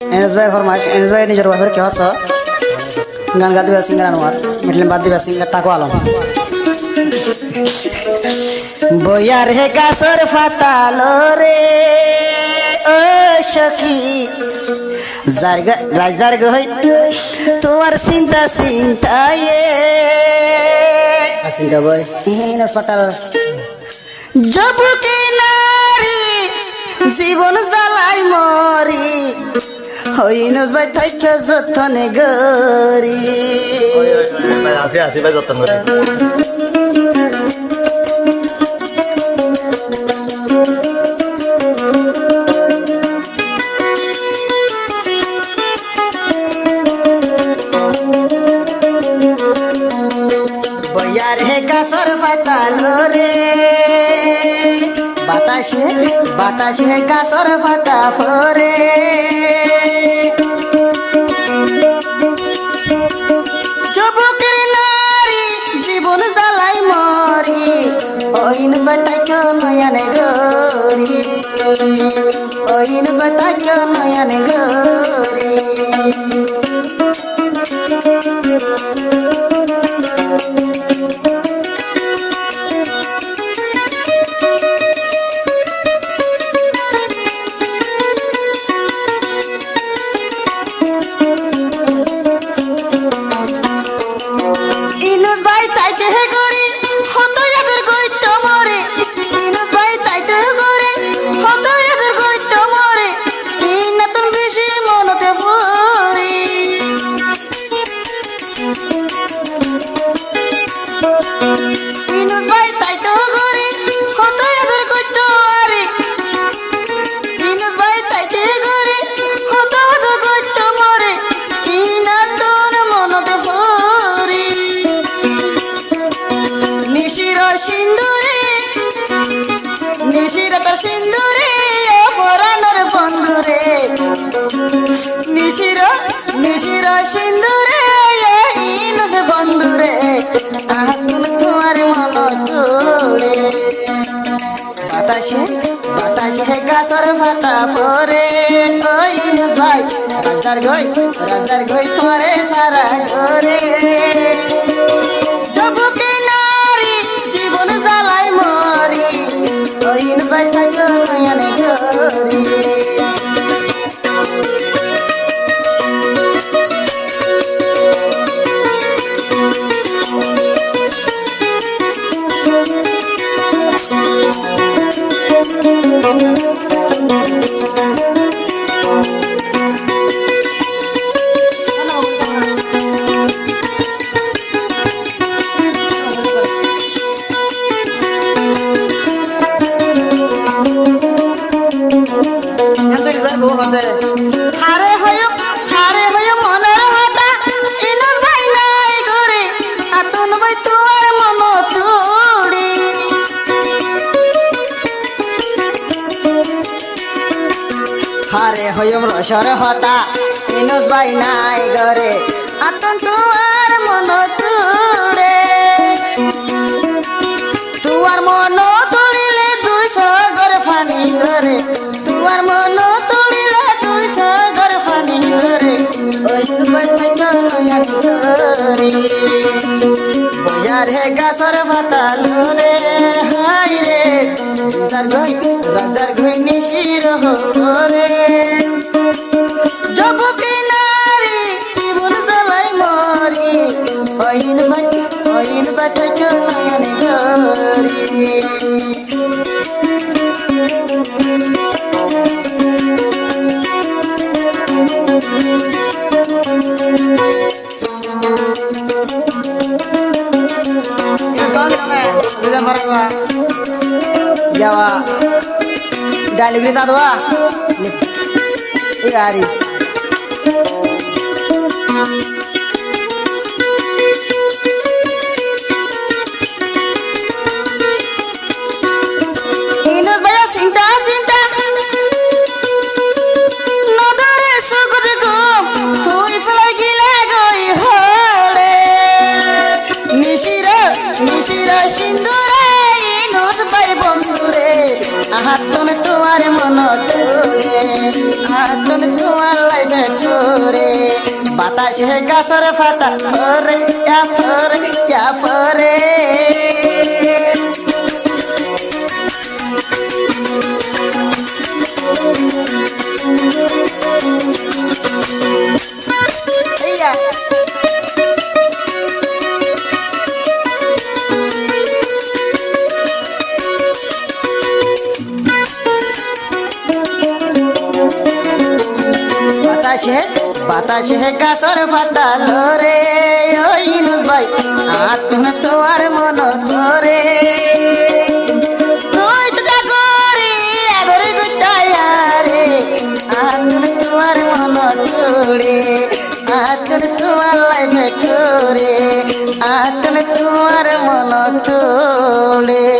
NS भाई फरमाइश NS भाई निजर वाफर क्या हसा गान गाते हुए सिंगर अनुवार मिटले बात दिवस सिंगर टाको आलम बोया रे का सर फातालो रे ओ सखी जारग होई তোমার চিন্তা চিন্তায়ে চিন্তা বই এনএস ফাতাল জবকে নারী জীবন জ্বালাই মরি হইনস ভাই থাইকা যতনে গরি ভাই আসি ভাই যতন করে বয়ার হে গাছর ফাতালো রে বাতাসে গাছর ফাতা ফরে যুবকের নারী জীবন জ্বালাই মরি ওইন বাতাক নয়নে গরি ওইন বাতাক নয়নে গরি বাতাসে গাছর ফাতা ফরে ওইনস ভাই রাজার গই তোরে সারা করে যুবকে নারী জীবন জ্বালাই মরি ওইন ভাই থাকো নয়নে গরি হারে হয় মনের হতা ইনস ভাই নাই করে আতন ভাই তোর মন তুড়ি হারে হয় রসর হতা ইনস ভাই নাই করে আতন তোর মন তুড়ে তোর মন তুড়িলে দুই সাগর ফানি ধরে তোর মন বয়ার হে গাছর ফাতালো রে হাই রে রাজার ঘই নিশির হরে যুবকে নারী জীবন জ্বালাই মরি ওইন বাতাক নয়নে গরি Jawa dan lebih tahu hari ini banyak cinta nodare sugudiku tuh lagi lagi hole misira sindure inus bai bondure হাতন তোমার মন তুলে হাতন তোমার লাইফে বাতাসে গাছের পাতা ফরে ফরে বাতাসে গাছের পাতা লরে ইনুস ভাই আতুন তোমার মন করে আতুন তোমার মন করে আতুন তোমার লাইফে ঠোরে আতুন তোমার মন তোড়ে